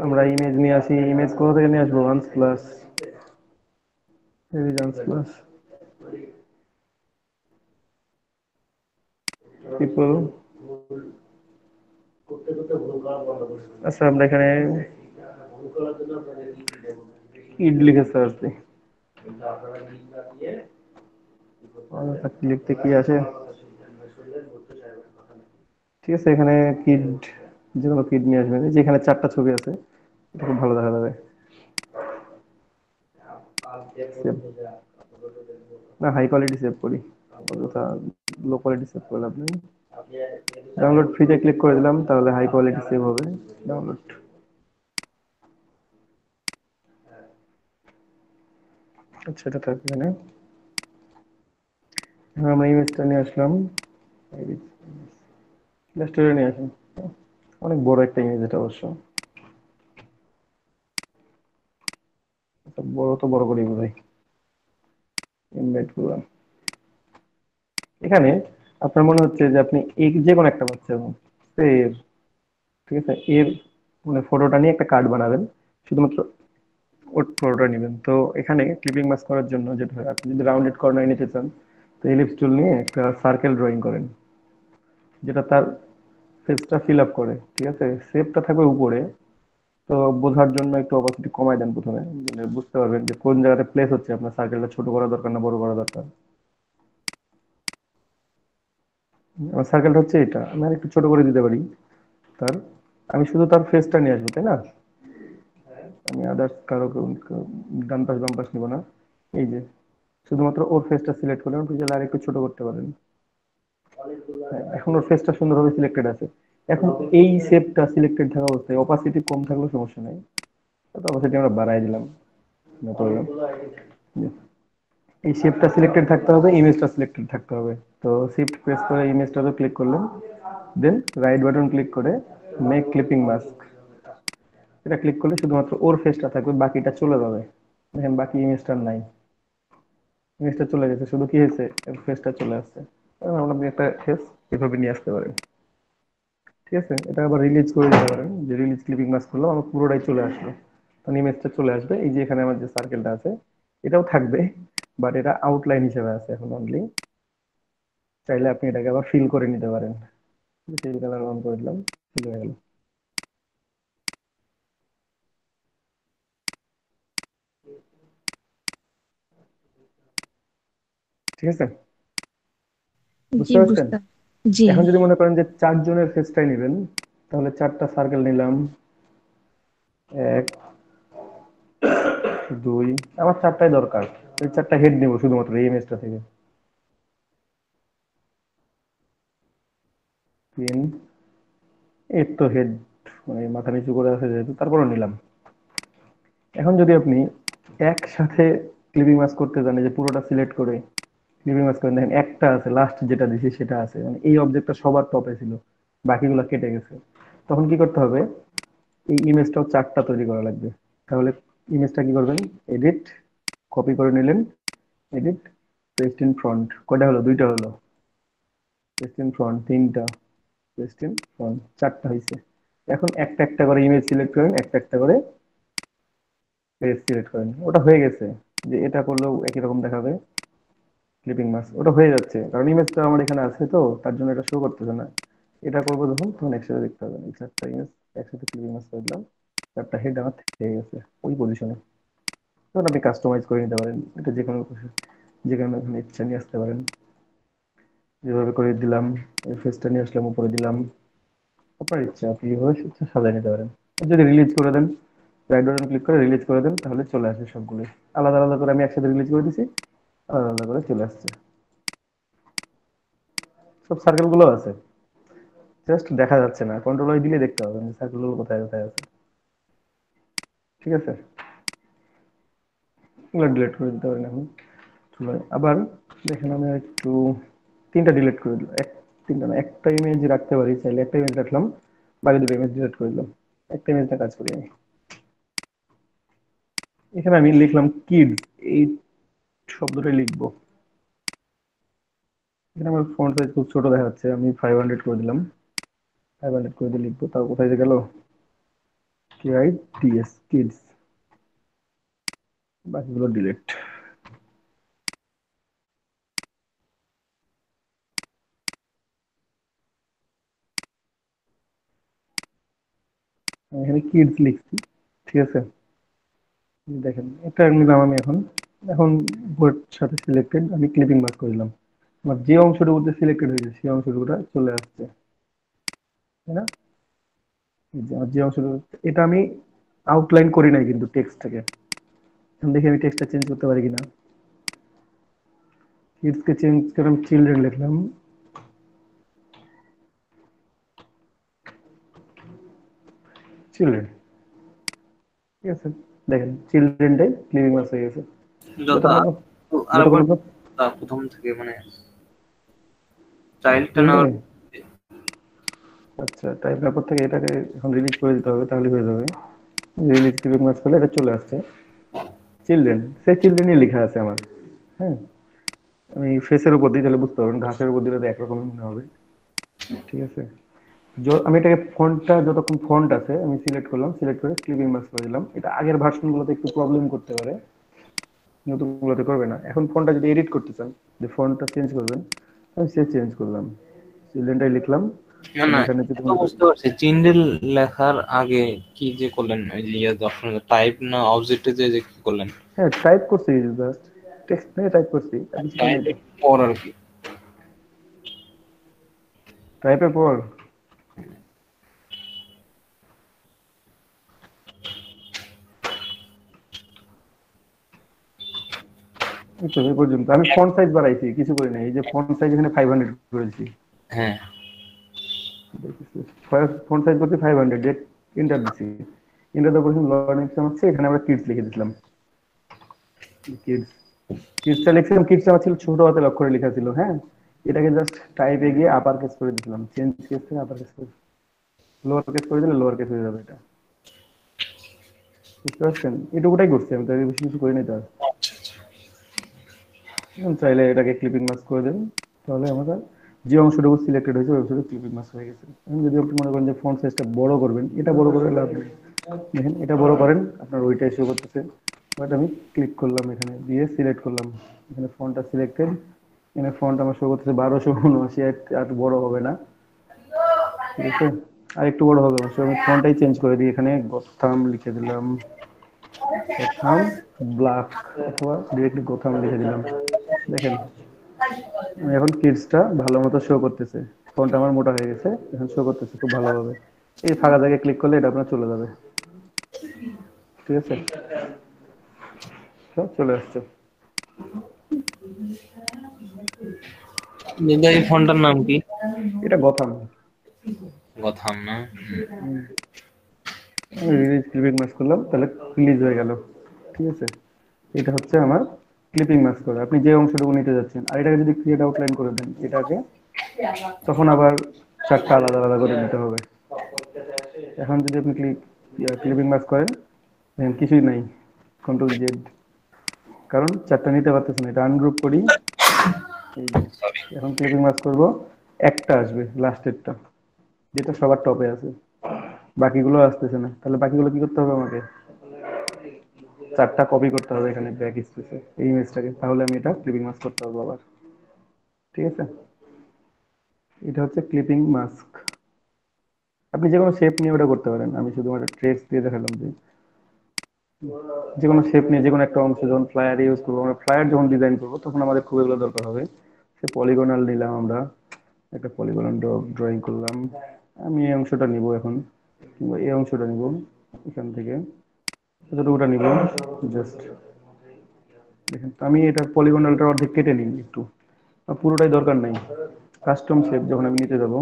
আমরা ইমেজ নিয়ে আসি, ইমেজ কোথা থেকে নিয়ে আসবো? ওয়ান্স প্লাস, রেভিজান্স প্লাস পিপল। আচ্ছা, আমরা এখানে ইড লিখে সার্চ দিই, লিখতে কি আসে? ঠিক আছে, এখানে কিড, যে কোনো কিড নিয়ে আসবেন। যেখানে চারটা ছবি আছে, এটা খুব ভালো দেখা যাবে। না, হাই কোয়ালিটি সেভ করি, অযথা লো কোয়ালিটি সেভ করে লাভ নেই। ডাউনলোড ফ্রিতে ক্লিক করে দিলাম, তাহলে হাই কোয়ালিটি সেভ হবে। ডাউনলোড, আচ্ছা এটা থাকবে এখানে। এখন আমরা ইমেজটা নিয়ে আসলাম, স্টোরে নিয়ে আসুন। অনেক বড় একটা ইমেজ এটা অবশ্য, বড় তো বড় করে বোঝাই। ইনভাইট করলাম, এখানে আপনার মনে হচ্ছে যে আপনি এই যে কোনো একটা পাচ্ছেন এর, ঠিক আছে, এর মানে ফটোটা নিয়ে একটা কার্ড বানাবেন, শুধুমাত্র ওর ফটোটা নেবেন। তো এখানে ক্লিপিং মাস্ক করার জন্য যেটা হয়, আপনি যদি রাউন্ডেড কর্নার নিতে চান, তো এলিপস টুল নিয়ে একটা সার্কেল ড্রয়িং করেন, যেটা তার ফেসটা ফিল আপ করে। ঠিক আছে, শেপটা থাকবে উপরে। তো বোঝার জন্য একটু অপাসিটি কমায় দেন প্রথমে, মানে বুঝতে পারবেন যে কোন জায়গাতে প্লেস হচ্ছে, আপনার সার্কেলটা ছোট করা দরকার না বড় করা দরকার। আমার সার্কেলটা হচ্ছে এটা, আমি আর একটু ছোট করে দিতে পারি তার, আমি শুধু তার ফেসটা নিয়ে আসবো, তাই না? আমি আদার্স কারো ডান পাশ বাম পাশ নিব না। এই যে শুধুমাত্র ওর ফেসটা সিলেক্ট করলাম, আপনি চাইলে আর একটু ছোট করতে পারেন। হ্যাঁ, এখন ওর ফেসটা সুন্দরভাবে সিলেক্টেড আছে। এখন এই শেপটা সিলেক্টেড থাকা অবস্থায় অপাসিটি কম থাকলেও সমস্যা নাই, অপাসিটি আমরা বাড়াই দিলাম, না করলাম। এই শেপটা সিলেক্টেড থাকতে হবে, ইমেজটা সিলেক্টেড থাকতে হবে। তো শিফট প্রেস করে ইমেজটাতে ক্লিক করলেন, দেন রাইট বাটন ক্লিক করে মেক ক্লিপিং মাস্ক, এটা ক্লিক করলে শুধুমাত্র ওর ফেসটা থাকবে, বাকিটা চলে যাবে। দেখেন বাকি ইমেজটা নাই, ইমেজটা চলে গেছে, শুধু কি হয়েছে, ফেসটা চলে আসছে। এখন আপনি একটা ফেস এভাবে নিয়ে আসতে পারেন। ঠিক আছে, এটা আবার রিলিজ করে দিতে পারেন, যে রিলিজ ক্লিপিং মাস্ক করলাম, আমার পুরোটাই চলে আসলো। তখন ইমেজটা চলে আসবে, এই যে এখানে আমার যে সার্কেলটা আছে এটাও থাকবে, বাট এটা আউটলাইন হিসেবে আছে এখন অনলি। চাইলে আপনি এটাকে আবার ফিল করে নিতে পারেন, ফিল কালার অন করে দিলাম, ফিল হয়ে গেল। ঠিক আছে, জি বুঝতে পারছেন? বুঝতে, জি। এখন যদি মনে করেন যে চারজনের ফেসটাই নেবেন, তাহলে চারটা সার্কেল নিলাম, এক, দুই, আমার চারটাই দরকার, এই চারটা হেড নিব শুধুমাত্র এই ইমেজটা থেকে, তিন, এই তো হেড, মানে মাথা নিচু করে আছে যেহেতু তারপরও নিলাম। এখন যদি আপনি একসাথে ক্লিপিং মাস্ক করতে জানেন, যে পুরোটা সিলেক্ট করে ক্লিপিং মাস্ক করে দেখেন একটা আছে, লাস্ট যেটা দিছি সেটা আছে, মানে এই অবজেক্টটা সবার টপে ছিল, বাকিগুলো কেটে গেছে। তখন কি করতে হবে, এই ইমেজটাও চারটা তৈরি করা লাগবে। তাহলে ইমেজটা কি করবেন, এডিট, কপি করে নিলেন, এডিট, পেস্ট ইন ফ্রন্ট, কয়টা হলো, দুইটা হলো, পেস্ট ইন ফ্রন্ট তিনটা, পেস্ট ইন ফ্রন্ট চারটা হয়েছে। এখন একটা একটা করে ইমেজ সিলেক্ট করেন, একটা একটা করে পেজ সিলেক্ট করেন, ওটা হয়ে গেছে। যে এটা করলেও একই রকম দেখাবে ক্লিপিং মাস্ক, ওটা হয়ে যাচ্ছে, কারণ ইমেজটা আমার এখানে আছে, তো তার জন্য এটা শো করতেছে না। এটা করবো যখন, তখন একসাথে দেখতে হবে, এই চারটা ইমেজ একসাথে ক্লিপিং মাস্ক করে দিলাম, চারটা হেড আমার থেকে গেছে ওই পজিশনে। তখন আপনি কাস্টমাইজ করে নিতে পারেন, এটা যে কোনো যেখানে ইচ্ছা নিয়ে আসতে পারেন, যেভাবে করে দিলাম। এই ফেসটা নিয়ে আসলাম, উপরে দিলাম, আপনার ইচ্ছা, আপনি যেভাবে ইচ্ছা সাজিয়ে নিতে পারেন। যদি রিলিজ করে দেন, রাইট বাটন ক্লিক করে রিলিজ করে দেন, তাহলে চলে আসে সবগুলো আলাদা আলাদা করে, আমি একসাথে রিলিজ করে দিছি, আলাদা আলাদা করে চলে আসছে, সব সার্কেল গুলো আছে, জাস্ট দেখা যাচ্ছে না, কন্ট্রোল আই দিলে দেখতে পাবেন সার্কেল গুলো কোথায় কোথায় আছে। ঠিক আছে, এগুলো ডিলিট করে দিতে পারেন এখন। চলে আবার দেখেন, আমি একটু তিনটা ডিলিট করে দিলাম, তিনটা না, একটা ইমেজ রাখতে পারি, চাইলে একটা ইমেজ রাখলাম, বাকি দুটো ইমেজ ডিলিট করে দিলাম, একটা ইমেজটা কাজ করি আমি। এখানে আমি লিখলাম কিডস, এই শব্দটাই লিখবো। এখানে আমার ফন্ট সাইজ খুব ছোট দেখা যাচ্ছে, আমি 500 করে দিলাম, 500 করে দিয়ে লিখবো, তাও কোথায় যে গেল, KIDS কিডস, বাকিগুলো ডিলিট। এখানে কিডস লিখছি, ঠিক আছে। দেখেন এটা নিলাম আমি এখন। এখন বোর্ড সাথে সিলেক্টেড, আমি ক্লিপিং মার্ক করে দিলাম। আমার যে অংশটুকুতে সিলেক্টেড হয়েছে সেই অংশটুকুটা চলে আসছে, তাই না? এই যে আমার যে অংশটুকু, এটা আমি আউটলাইন করি নাই কিন্তু টেক্সটটাকে। এখন দেখি আমি টেক্সটটা চেঞ্জ করতে পারি কিনা। কিডসকে চেঞ্জ করে আমি চিলড্রেন লিখলাম। চিলড্রেন, ঠিক আছে। দেখেন চিলড্রেনটাই ক্লিপিং মার্ক হয়ে গেছে। যথা যতক্ষণ যতক্ষণ আরেকবার আপনার প্রথম থেকে মানে চাইল্ডটা প্রথম নেওয়ার। থেকে, আচ্ছা টাইপ ব্যাপার থেকে এটাকে এখন রিলিজ করে দিতে হবে, তাহলে হয়ে যাবে। রিলিজ ক্লিপিং মার্ক করলে এটা চলে আসছে চিলড্রেন, সেই চিলড্রেনই লেখা আছে আমার। হ্যাঁ, আমি ফেসের উপর দিই তাহলে বুঝতে পারবেন, ঘাসের উপর দিলে তো একরকম মনে হবে, ঠিক আছে। আমি এটাকে ফন্টটা, যতক্ষণ ফন্ট আছে আমি সিলেক্ট করলাম, সিলেক্ট করে ক্লিপিং মার্ক করে দিলাম। এটা আগের ভার্সনগুলোতে একটু প্রবলেম করতে পারে, নতুনগুলোতে করবে না। এখন ফন্টটা যদি এডিট করতে চান, যে ফন্টটা চেঞ্জ করবেন, আমি সে চেঞ্জ করলাম, চিলড্রেনটাই লিখলাম। না না, এখানে যদি এটা তো মনে করেন, বুঝতে পারছি। চিন্ডেল লেখার আগে কি যে করলেন, ওই যে অপশন টাইপ না অবজেক্টে যে যে কি করলেন? হ্যাঁ টাইপ করছি, জাস্ট টেক্সট নিয়ে টাইপ করছি, আর কিছু করি নাই তো। টাইপের পর আর কি? টাইপের পর এই তো এই পর্যন্ত আমি ফন্ট সাইজ বাড়াইছি, কিছু করি নাই। এই যে ফন্ট সাইজ এখানে 500 করেছি, হ্যাঁ, ফন্ট সাইজ করছি 500, ডেট এন্টার দিছি। এন্টার দেওয়ার পর লর্ড এক্সাম হচ্ছে, এখানে আমরা কিডস লিখে দিলাম। কিডস, কিডসটা লিখছিলাম, কিডস আমার ছিল ছোট হাতের অক্ষরে লেখা ছিল, হ্যাঁ। এটাকে জাস্ট টাইপে গিয়ে আপার কেস করে দিলাম, চেঞ্জ কেস থেকে আপার কেস করে, লোয়ার কেস করে দিলে লোয়ার কেস হয়ে যাবে এটা, বুঝতে পারছেন? এটুকুটাই করছি আমি, তাই বেশি কিছু করি নাই তার। চাইলে এটাকে ক্লিপিং মাস্ক করে দেবেন, তাহলে আমরা যে অংশটুকু সিলেক্টেড হয়েছে ওই অংশটুকু ক্লিপিং মাস্ক হয়ে গেছে। এখন যদি আপনি মনে করেন যে ফন্ট সাইজটা বড় করবেন, এটা বড় করে লাভ নেই। দেখেন এটা বড় করেন, আপনার ওইটাই শো করতেছে। বাট আমি ক্লিক করলাম, এখানে দিয়ে সিলেক্ট করলাম, এখানে ফন্টটা সিলেক্টেড, এখানে ফন্ট আমার শো করতেছে 1279, আর বড় হবে না, ঠিক আছে। আর একটু বড় হবে অবশ্যই, আমি ফন্টটাই চেঞ্জ করে দিই, এখানে গথাম লিখে দিলাম, গথাম ব্ল্যাক, অথবা ডিরেক্টলি গথাম লিখে দিলাম। দেখেন এখন কিডসটা ভালো মতো শো করতেছে, ফন্ট আমার মোটা হয়ে গেছে, এখন শো করতেছে খুব ভালোভাবে। এই ফাঁকা জায়গায় ক্লিক করলে এটা আপনার চলে যাবে, ঠিক আছে। চলে আসছে। এই ফোনটার নাম কি? এটা গথাম। গথাম না? রিলিজ ক্লিপিং মাস্ক করলাম, তাহলে রিলিজ হয়ে গেল, ঠিক আছে। এটা হচ্ছে আমার ক্লিপিং মাস্ক করা, আপনি যে অংশটুকু নিতে যাচ্ছেন। আর এটাকে যদি ক্রিয়েট আউটলাইন করে দেন এটাকে, তখন আবার চারটা আলাদা আলাদা করে নিতে হবে। এখন যদি আপনি ক্লিপিং মাস্ক করেন, দেখেন কিছুই নাই, কন্ট্রোল জেড, কারণ চারটা নিতে পারতেছে না। এটা আনগ্রুপ করি, এই যে এখন ক্লিপিং মাস্ক করব, একটা আসবে লাস্টেরটা, যেটা সবার টপে আছে, বাকিগুলো আসতেছে না। তাহলে বাকিগুলো কি করতে হবে আমাকে, চারটা কপি করতে হবে এখানে ব্যাক স্পেসে এই ইমেজটাকে, তাহলে আমি এটা ক্লিপিং মাস্ক করতে পারবো আবার, ঠিক আছে। এটা হচ্ছে ক্লিপিং মাস্ক। আপনি যে কোনো শেপ নিয়ে ওটা করতে পারেন, আমি শুধুমাত্র ট্রেস দিয়ে দেখালাম যে যে কোনো শেপ নিয়ে যে কোনো একটা অংশ যখন ফ্লায়ার ইউজ করবো, আমরা ফ্লায়ার যখন ডিজাইন করবো তখন আমাদের খুব এগুলো দরকার হবে। সে পলিগনাল নিলাম, আমরা একটা পলিগনাল ড্রয়িং করলাম। আমি এই অংশটা নিব এখন, কিংবা এই অংশটা নিব, এখান থেকে এতটুকুটা নিব, জাস্ট দেখেন। আমি এটা পলিগনালটা অর্ধেক কেটে নিই একটু, পুরোটাই দরকার নাই। কাস্টম শেপ যখন আমি নিতে যাব,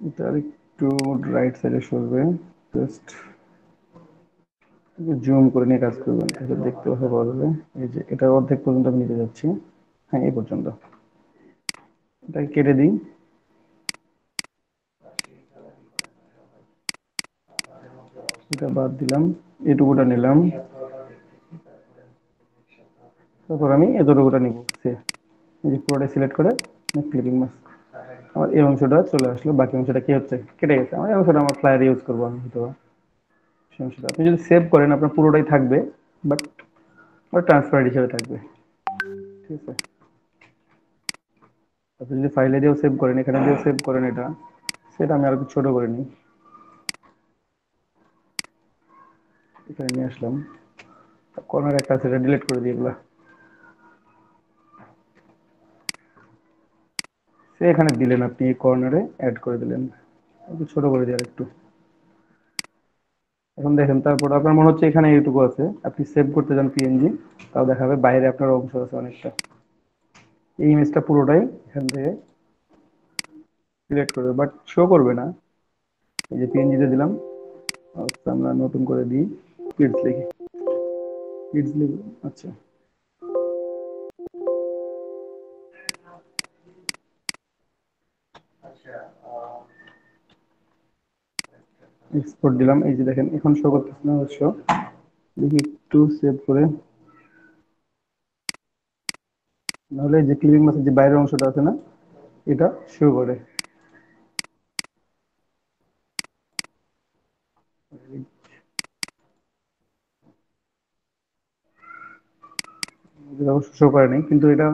এটা আর একটু রাইট সাইডে সরবে, জাস্ট জুম করে নিয়ে কাজ করবেন, তাহলে দেখতে ভালো যাবে। এই যে এটা অর্ধেক পর্যন্ত আমি নিতে যাচ্ছি, হ্যাঁ এই পর্যন্ত, এটাকে কেটে দিই। এটা বাদ দিলাম, এটুকুটা নিলাম, তারপর আমি এতটুকুটা নিব। এই যে পুরোটা সিলেক্ট করে ক্লিপিং মাস্ক, আমার এই অংশটা চলে আসলো, বাকি অংশটা কি হচ্ছে, কেটে গেছে। আমার এই অংশটা আমার ফ্লায়ার ইউজ করবো আমি হয়তো, সমস্যা আপনি যদি সেভ করেন আপনার পুরোটাই থাকবে, বাট ট্রান্সপারেন্ট হিসেবে থাকবে। ঠিক আছে, আপনি যদি ফাইলে দিয়েও সেভ করেন, এখানে দিয়েও সেভ করেন, এটা সেটা আমি আর একটু ছোট করে নিই, এখানে নিয়ে আসলাম, কর্নার একটা আছে, এটা ডিলিট করে দিই এগুলা, সে এখানে দিলেন, আপনি কর্নারে অ্যাড করে দিলেন, একটু ছোট করে দিই আর একটু। এখন দেখেন, তারপর আপনার মনে হচ্ছে এখানে এইটুকু আছে, আপনি সেভ করতে যান পিএনজি, তাও দেখাবে বাইরে আপনার অংশ আছে অনেকটা। এই ইমেজটা পুরোটাই এখান থেকে সিলেক্ট করবে, বাট শো করবে না। এই যে পিএনজিতে দিলাম, আচ্ছা আমরা নতুন করে দিই, কিডস লিখি, কিডস লিখি, আচ্ছা এক্সপোর্ট দিলাম। এই যে দেখেন এখন শো করতেছে না অবশ্য, দেখি একটু সেভ করে, নাহলে এই যে ক্লিপিং মাসের যে বাইরের অংশটা আছে না, এটা শো করে। এটা অবশ্য শো করে নাই, কিন্তু এটা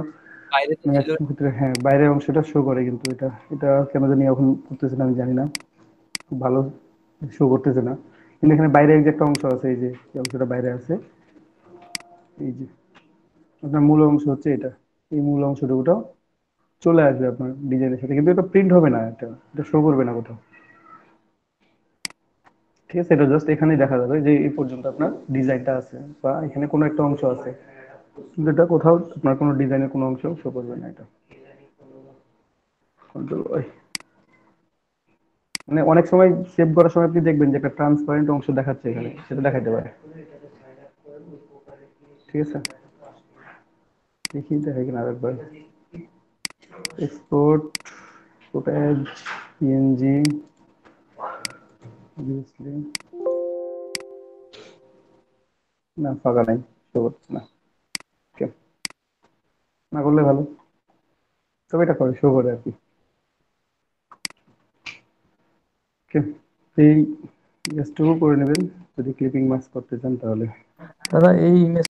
বাইরে তো ছিল। ম্যাক্সিমাম ক্ষেত্রে হ্যাঁ বাইরের অংশটা শো করে, কিন্তু এটা এটা কেন জানি এখন করতেছে না, আমি জানি না, খুব ভালো শো করতেছে না। কিন্তু এখানে বাইরে যে একটা অংশ আছে, এই যে এই অংশটা বাইরে আছে, এই যে আপনার মূল অংশ হচ্ছে এটা, এই মূল অংশটুকুটাও চলে আসবে আপনার ডিজাইনের সাথে, কিন্তু এটা প্রিন্ট হবে না, এটা এটা শো করবে না কোথাও। ঠিক আছে, এটা জাস্ট এখানেই দেখা যাবে যে এই পর্যন্ত আপনার ডিজাইনটা আছে, বা এখানে কোনো একটা অংশ আছে, কিন্তু এটা কোথাও আপনার কোনো ডিজাইনের কোনো অংশ শো করবে না। এটা কন্ট্রোল ওই, মানে অনেক সময় সেভ করার সময় আপনি দেখবেন যে একটা ট্রান্সপারেন্ট অংশ দেখাচ্ছে এখানে, সেটা দেখাতে পারে। ঠিক আছে, দেখি দেখে কিনা আরেকবার, এক্সপোর্ট ফুটেজ পিএনজি, না ফাঁকা নাই, শো করছে না। Okay, না করলে ভালো, তবে এটা করে শো করে আর কি। Okay, এই জাস্টটুকু করে নেবেন যদি ক্লিপিং মাস্ক করতে চান তাহলে। দাদা এই ইমেজ